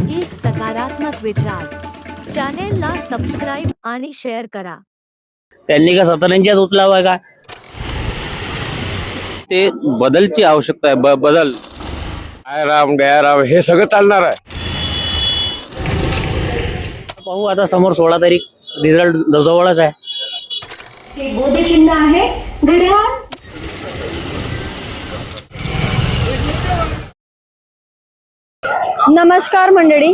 एक सकारात्मक विचार चॅनेलला सबस्क्राइब आणि शेअर करा। त्यांनी का सतरंजीच उचलावा का? ते बदलची आवश्यकता आहे। बदल आय राम गया राम हे सगळं चालणार आहे। पाहू आता समोर 16 तारीख रिझल्ट जवळच आहे। मोदी चिन्ह आहे घड्याळ। नमस्कार मंडळी,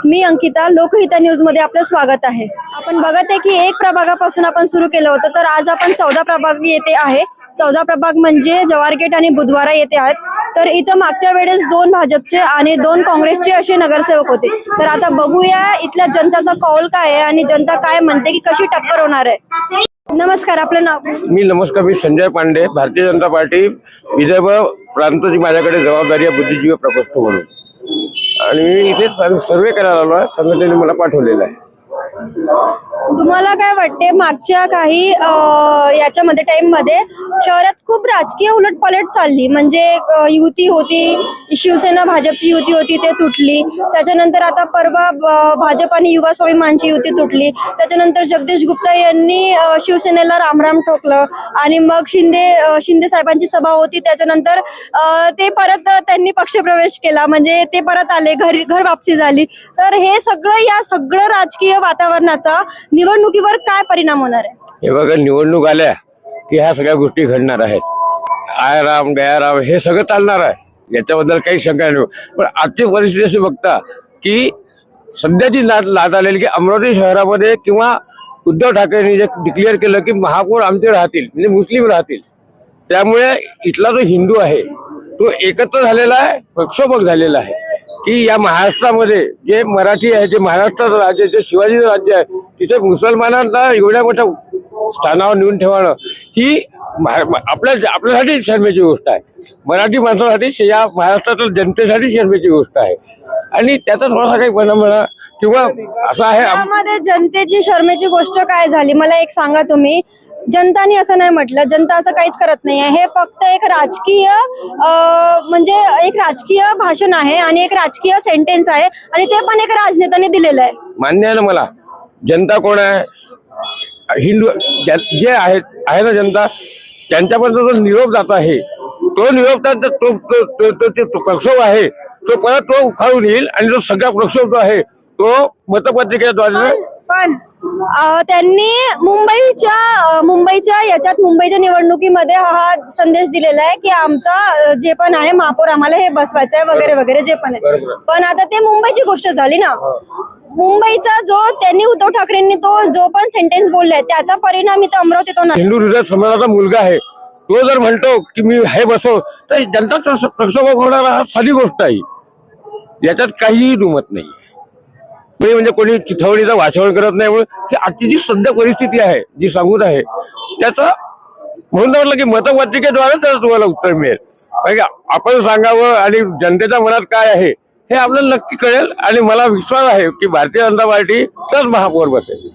मी अंकिता, लोकहिता न्यूज मध्ये आपलं स्वागत आहे। आपण बघत आहे की एक प्रभागापासून आपण सुरू केलं होतं, तर आज आपण 14 प्रभाग येथे आहे। 14 प्रभाग म्हणजे जवारगेट आणि बुधवारा येथे आहेत। तर इथं मागच्या वेळेस 2 भाजपचे आणि 2 काँग्रेसचे असे नगरसेवक होते। तर आता बघूया इथल्या जनताचा कौल काय आहे आणि जनता काय म्हणते की कशी टक्कर होणार आहे। नमस्कार, आपलं नाव? मी संजय पांडे, भारतीय जनता पार्टी विदर्भ प्रांताची माझ्याकडे जबाबदारी आहे बुद्धिजीवी प्रकोष्ठ म्हणून, आणि मी इथे सर्वे करायला आलो आहे। संघटनेने मला पाठवलेलं आहे। तुम्हाला काय वाटते मागच्या काही याच्यामध्ये टाइम मध्ये शहरात खूप राजकीय उलटपालट चालली, म्हणजे युती होती, शिवसेना भाजपची युती होती, ते तुटली। त्याच्यानंतर आता परवा भाजप आणि युवा स्वाभिमानची युती तुटली। त्याच्यानंतर जगदीश गुप्ता यांनी शिवसेनेला रामराम ठोकलं आणि मग शिंदे साहेबांची सभा होती। त्याच्यानंतर ते परत त्यांनी पक्षप्रवेश केला, म्हणजे ते परत आले, घर वापसी झाली। तर हे सगळं राजकीय वातावरणाचा निवडणुकीवर काय परिणाम होणार आहे? हे बघा, निवडणूक आल्या की ह्या सगळ्या गोष्टी घडणार आहेत। आय राम गया राम हे सगळं चालणार आहे, याच्याबद्दल काही शंका नाही। पण आजची परिस्थिती अशी बघता की सध्याची लाट आलेली की अमरावती शहरामध्ये किंवा उद्धव ठाकरेंनी जे डिक्लेअर केलं की महापौर आमचे राहतील, म्हणजे मुस्लिम राहतील, त्यामुळे इथला जो हिंदू आहे तो एकत्र झालेला आहे, प्रक्षोभक झालेला आहे की या महाराष्ट्रामध्ये जे मराठी आहे, जे महाराष्ट्राचं राज्य, जे शिवाजीचं राज्य आहे, तिथे मुसलमानांना एवढ्या मोठ्या स्थानावर नेऊन ठेवणं ही आपल्यासाठी शर्मेची गोष्ट आहे। मराठी माणसासाठी, या महाराष्ट्रातील जनतेसाठी शर्मेची गोष्ट आहे। आणि त्याचा थोडासा काही परिणाम म्हणा किंवा असं आहे, त्यामध्ये जनतेची शर्मेची गोष्ट काय झाली मला एक सांगा तुम्ही। जनताने असं नाही म्हटलं, जनता असं काहीच करत नाही आहे। हे फक्त एक राजकीय एक राजकीय भाषण आहे आणि एक राजकीय सेंटेन्स आहे, आणि ते पण एक राजनेत्याने दिलेलं आहे। मान्य आहे ना मला। जनता कोण आहे? हिंदू जे आहे ना जनता, त्यांच्यापर्यंत जो निरोप जात आहे, तो निरोप तो प्रक्षोभ आहे, तो परत तो उखाळून येईल, आणि जो सगळा प्रक्षोभ जो आहे तो मतपत्रिकेद्वारे पण त्यांनी मुंबईच्या निवडणुकीमध्ये हा संदेश दिलेला आहे की आमचा जे पण आहे महापौर आम्हाला हे बसवायचं आहे वगैरे वगैरे जे पण आहे। पण आता ते मुंबईची गोष्ट झाली ना। मुंबईचा जो त्यांनी उद्धव ठाकरेंनी तो जो पण सेंटेन्स बोललाय त्याचा परिणाम इथं अमरावतीत होणार। हिंदू हृदय समाजाचा मुलगा आहे, तो जर म्हणतो की मी हे बसव, तर जनता प्रक्षोभक होणारा हा साधी गोष्ट आहे, याच्यात काहीही दुमत नाही। म्हणजे कोणी चिथावणीचं भाषण करत नाही, म्हणून की आजची जी सध्या परिस्थिती आहे, जी सांगून आहे, त्याचा म्हणून म्हटलं की मतपत्रिकेद्वारे त्याला तुम्हाला उत्तर मिळेल। म्हणजे आपण सांगावं आणि जनतेच्या मनात काय आहे हे आपल्याला नक्की कळेल, आणि मला विश्वास आहे की भारतीय जनता पार्टी तर महापौर बसेल।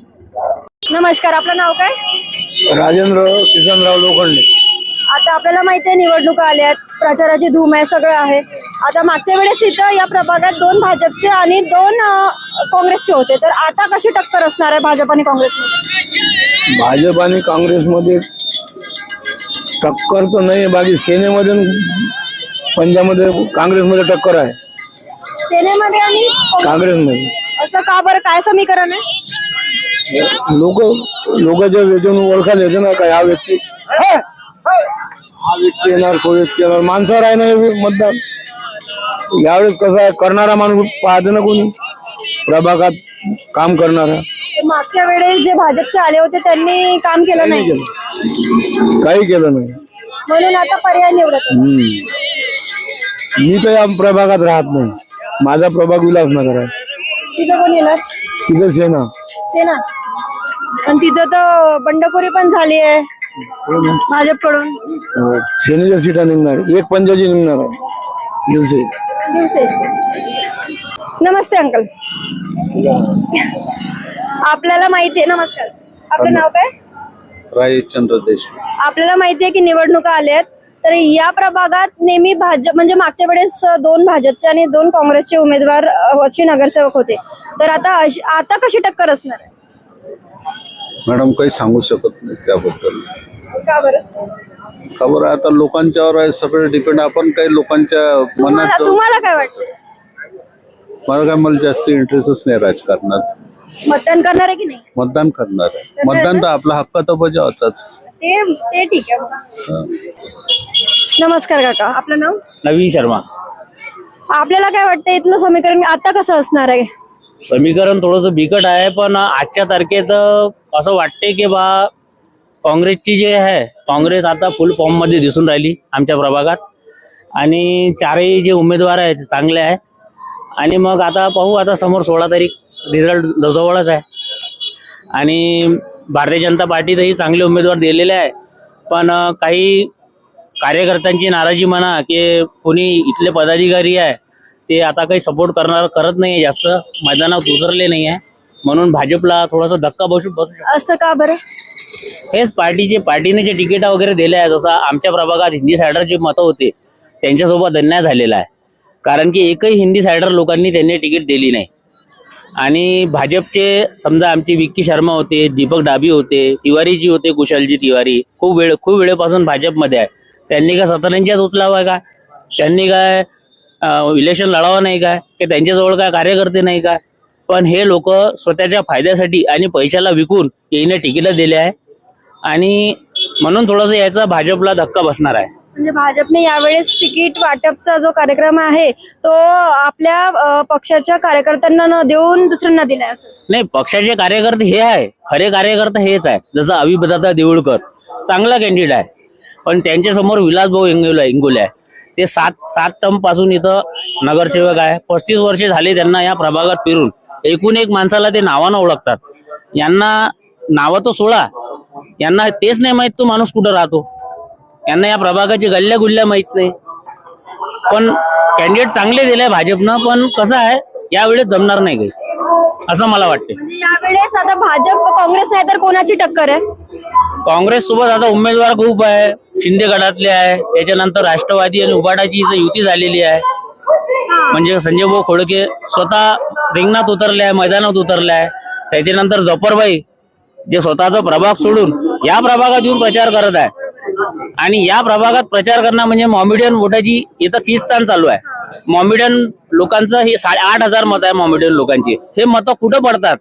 नमस्कार, आपलं नाव काय? राजेंद्र किसनराव लोखंडे। आता आपल्याला माहिती आहे निवडणुका आल्यात, प्रचाराची धूम आहे, सगळं आहे। आता मागच्या वेळेस इथं या प्रभागात 2 भाजपचे आणि 2 काँग्रेसचे होते, तर आता कशी टक्कर असणार आहे भाजप आणि काँग्रेसमध्ये? भाजप आणि काँग्रेसमध्ये टक्कर तर नाही, बाकी सेनेमध्ये पंजाबमध्ये काँग्रेसमध्ये टक्कर आहे। सेनेमध्ये आणि काँग्रेसमध्ये असं का बरं? काय समीकरण आहे? लोकांच्या वेतन ओळखायला येते ना, काय हा व्यक्ती येणार, तो व्यक्ती येणार, माणसावर आहे ना हे मतदान। यावेळेस कसं आहे, करणारा माणूस पाहते ना, कोणी प्रभागात काम करणारा। मागच्या वेळेस जे भाजपचे आले होते त्यांनी काम केलं नाही, काही केलं नाही, म्हणून आता पर्याय निवडत आहे। मी तर या प्रभागात राहत नाही, माझा प्रभाग विलासनगर आहे। तिथं कोण येणार? तिथं सेना। आणि तिथं तर बंडखोरी पण झाली आहे भाजपकडून। सेनेच्या सीटा निघणार, एक पंजाची निघणार आहे दिवसे। नमस्ते अंकल, आपल्याला माहिती आहे, नमस्कार, आपलं नाव काय? राजेश चंद्र देशमुख। आपल्याला माहिती आहे की निवडणुका आल्यात, तर या प्रभागात नेहमी भाजप म्हणजे मागच्या वेळेस 2 भाजपचे आणि 2 काँग्रेसचे उमेदवार असे नगरसेवक होते. तर आता कशी टक्कर असणार आहे? मॅडम काही सांगू शकत नाही त्याबद्दल. का बरं? खबर आता लोकांच्यावर आहे, सगळं डिपेंड. आपण काही लोकांच्या मनात तुम्हाला काय वाटतं? मला जास्त इंटरेस्टच नाही राजकारणात. मतदान करणार आहे की नाही? मतदान करणार आहे. मतदान तर आपला हक्क तर बजावाचाच. ते ठीक आहे. नमस्कार काका, आपलं नाव? नवीन शर्मा. आपल्याला काय वाटतं इथलं समीकरण आता कसं असणार आहे? समीकरण थोडंसं बिकट आहे, पण आजच्या तारखेत असं वाटते की बा काँग्रेसची जे आहे, काँग्रेस आता फुल फॉर्म मध्ये दिसून राहिली आमच्या प्रभागात. आणि चारही जे उमेदवार आहेत ते चांगले आहे. आणि मग आता पाहू, आता समोर 16 तारीख रिझल्ट जवळच आहे. आणि भारतीय जनता पार्टीतही चांगले उमेदवार दिलेले आहे, पण काही कार्यकर्त्यांची नाराजी म्हणा की कोणी इथले पदाधिकारी आहे ते आता काही सपोर्ट करत नाही आहे, जास्त मैदानात उतरले नाही आहे. म्हणून भाजपला थोडासा धक्का बसू शकतो. असं का बरं? हेच पार्टीने जे तिकीट वगैरे दिले आहे, जसं आमच्या प्रभागात हिंदी सायडर जे मतं होते त्यांच्यासोबत अन्याय झालेला आहे. कारण की एकही हिंदी सायडर लोकांनी त्यांनी तिकीट दिली नाही. आणि भाजपचे समजा आमचे विक्की शर्मा होते, दीपक डाबी होते, तिवारीजी होते, कुशलजी तिवारी खूप वेळेपासून भाजपमध्ये आहे. त्यांनी काय सतरंजीच उचलावा आहे का? त्यांनी काय इलेक्शन लढावं नाही काय? की त्यांच्याजवळ काय कार्यकर्ते नाही काय? पण हे लोक स्वतःच्या फायद्यासाठी आणि पैशाला विकून येईने तिकीट दिले आहे. आणि म्हणून थोडंसं याचा भाजपला धक्का बसणार आहे. म्हणजे भाजपने यावेळेस तिकीट वाटपचा जो कार्यक्रम आहे तो आपल्या पक्षाच्या कार्यकर्त्यांना न देऊन दुसऱ्यांना दिलाय असं? नाही, पक्षाचे कार्यकर्ते हे आहे, खरे कार्यकर्ते हेच आहे. जसं अभिदादा देऊळकर चांगला कॅन्डिडेट आहे, पण त्यांच्या समोर विलासभाऊ इंगोले आहे. ते 7 टर्म पासून इथं नगरसेवक आहे. 35 वर्षे झाले त्यांना या प्रभागात फिरून. एकूण एक माणसाला ते नावानं ओळखतात. यांना नावं तो सोडा, यांना तेच नाही माहित तो माणूस कुठं राहतो. यांना या प्रभागाची गल्ल्या गुल्ल्या माहित नाही. पण कॅन्डिडेट चांगले दिले भाजपनं, पण कसं आहे यावेळेस जमणार नाही काही, असं मला वाटते. म्हणजे यावेळेस आता भाजप काँग्रेस नाही तर कोणाची टक्कर आहे? काँग्रेस सोबत आता उमेदवार खूप आहे. शिंदे गटातले आहे, त्याच्यानंतर राष्ट्रवादी आणि उबाटाची इथं युती झालेली आहे. म्हणजे संजय भाऊ खोडके स्वतः रिंगणात उतरले आहे, मैदानात उतरले आहे. त्याच्यानंतर जफरबाई जे स्वतःचा प्रभाग सोडून या प्रभागात येऊन प्रचार करत आहे. आणि या प्रभागात प्रचार करणं म्हणजे मॉमेडियन वोटाची इथं किस्तान चालू आहे. मॉमेडियन लोकांचं हे 8,500 मत आहे. मॉमेडियन लोकांची हे मतं कुठं पडतात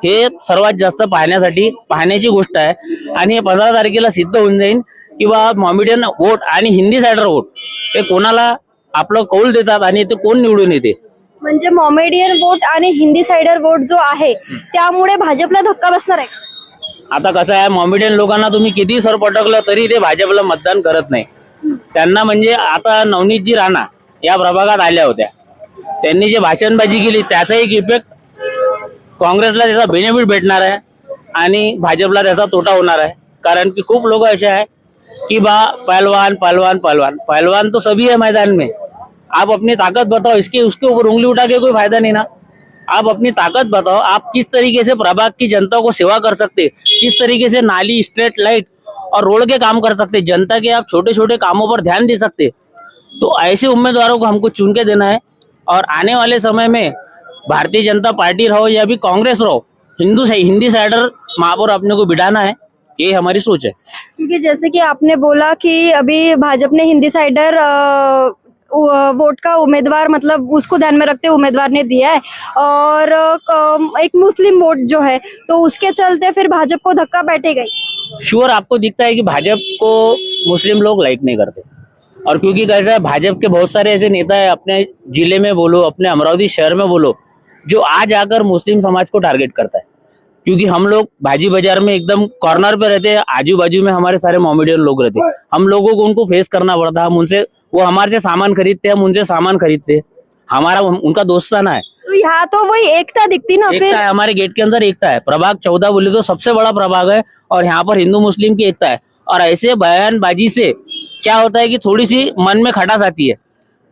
हे सर्वात जास्त पाहण्याची गोष्ट आहे. आणि हे 15 तारखेला सिद्ध होऊन जाईल की बा मॉमेडियन वोट आणि हिंदी सायडर वोट हे कोणाला आपलं कौल देतात आणि ते कोण निवडून येते. म्हणजे मॉमेडियन वोट आणि हिंदी सायडर वोट जो आहे त्यामुळे भाजपला धक्का बसणार आहे? आता कसं आहे, मॉमेडियन लोकांना तुम्ही किती सर पटकलं तरी ते भाजपला मतदान करत नाही. त्यांना म्हणजे आता नवनीतजी राणा या प्रभागात आल्या होत्या, त्यांनी जे भाषणबाजी केली त्याचा एक इफेक्ट काँग्रेसला त्याचा बेनिफिट भेटणार आहे आणि भाजपला त्याचा तोटा होणार आहे. कारण की खूप लोक असे आहे कि बा पहलवान पहलवान पहलवान पहलवान तो सभी है मैदान में. आप अपनी ताकत बताओ, उसके ऊपर उंगली उठा के कोई फायदा नहीं ना. आप अपनी ताकत बताओ, आप किस तरीके से प्रभाग की जनता को सेवा कर सकते, किस तरीके से नाली, स्ट्रीट लाइट और रोड के काम कर सकते, जनता के आप छोटे छोटे कामों पर ध्यान दे सकते. तो ऐसे उम्मीदवारों को हमको चुन के देना है. और आने वाले समय में भारतीय जनता पार्टी रहो या भी कांग्रेस रहो, हिंदी साइडर महापौर अपने को बिठाना है, ये हमारी सोच है. क्योंकि जैसे कि आपने बोला कि अभी भाजपा ने हिंदी साइडर वोट का उम्मीदवार मतलब उसको ध्यान में रखते उम्मीदवार ने दिया है और एक मुस्लिम वोट जो है तो उसके चलते फिर भाजपा को धक्का बैठेगा ही. श्योर आपको दिखता है कि भाजपा को मुस्लिम लोग लाइक नहीं करते. और क्योंकि कैसा है, भाजपा के बहुत सारे ऐसे नेता है अपने जिले में बोलो, अपने अमरावती शहर में बोलो, जो आज आकर मुस्लिम समाज को टारगेट करता है. क्योंकि हम लोग भाजी बाजार में एकदम कॉर्नर पे रहते हैं, आजू बाजू में हमारे सारे मॉमेडियन लोग रहते हैं. हम लोगों को उनको फेस करना पड़ता है. हम उनसे, वो हमारे से सामान खरीदते हैं, हम उनसे सामान खरीदते हैं. हमारा उनका दोस्ताना है. तो यहाँ तो वही एकता दिखती ना. एकता फिर है, हमारे गेट के अंदर एकता है. प्रभाग 14 बोले तो सबसे बड़ा प्रभाग है और यहाँ पर हिंदू मुस्लिम की एकता है. और ऐसे बयानबाजी से क्या होता है कि थोड़ी सी मन में खटास आती है.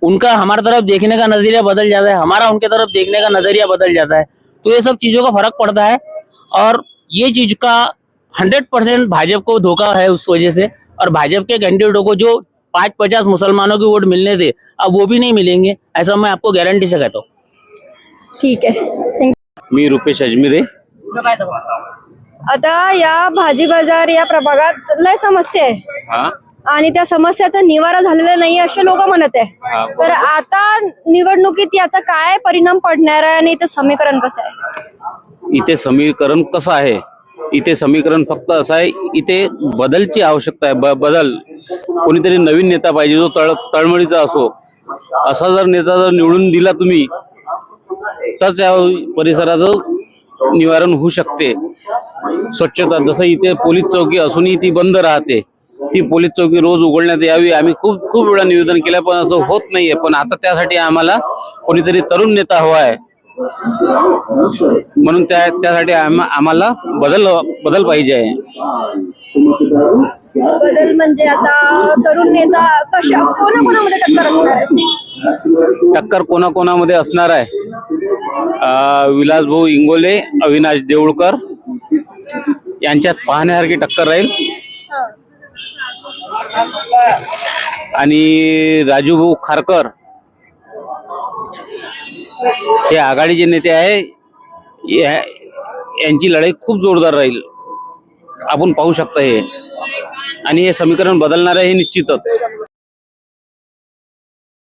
उनका हमारी तरफ देखने का नजरिया बदल जाता है, हमारा उनके तरफ देखने का नजरिया बदल जाता है. तो ये सब चीजों का फर्क पड़ता है और ये चीज का 100% भाजपा को धोखा है उस वजह से. और भाजपा के कैंडिडेटों को जो 50 मुसलमानों की वोट मिलने थे, अब वो भी नहीं मिलेंगे, ऐसा मैं आपको गारंटी से कहता हूँ। ठीक आहे थँक्यू. मी रुपेश अजमिरे. आता या भाजी बाजार या प्रभागात लय समस्या आहे आणि त्या समस्याचा निवारा झालेला नाही असे लोक म्हणत आहे. तर आता निवडणुकीत याचा काय परिणाम पडणार आहे आणि इथं समीकरण कसं आहे? इथे समीकरण कसं आहे, इथे समीकरण फक्त असं आहे, इथे बदलची आवश्यकता आहे. बदल कोणीतरी नवीन नेता पाहिजे जो तळमळीचा असो. असा जर नेता जर निवडून दिला तुम्ही तरच या परिसराचं निवारण होऊ शकते. स्वच्छता, जसं इथे पोलीस चौकी असूनही ती बंद राहते, ती पोलीस चौकी रोज उघडण्यात यावी. आम्ही खूप वेळा निवेदन केलं पण असं होत नाहीये. पण आता त्यासाठी आम्हाला कोणीतरी तरुण नेता हवा आहे, म्हणून त्यासाठी आम्हाला बदल पाहिजे आहे. बदल म्हणजे आता तरुण नेता कशा कोणाकोणामध्ये टक्कर असणार आहे? टक्कर कोणाकोणामध्ये असणार आहे? विलासभाऊ इंगोले, अविनाश देऊळकर यांच्यात पाहण्यासारखी टक्कर राहील. आणि राजूभाऊ खारकर हे आघाडीचे नेते आहे, यांची लढाई खूप जोरदार राहील. आपण पाहू शकता हे. आणि हे समीकरण बदलणार आहे हे निश्चितच.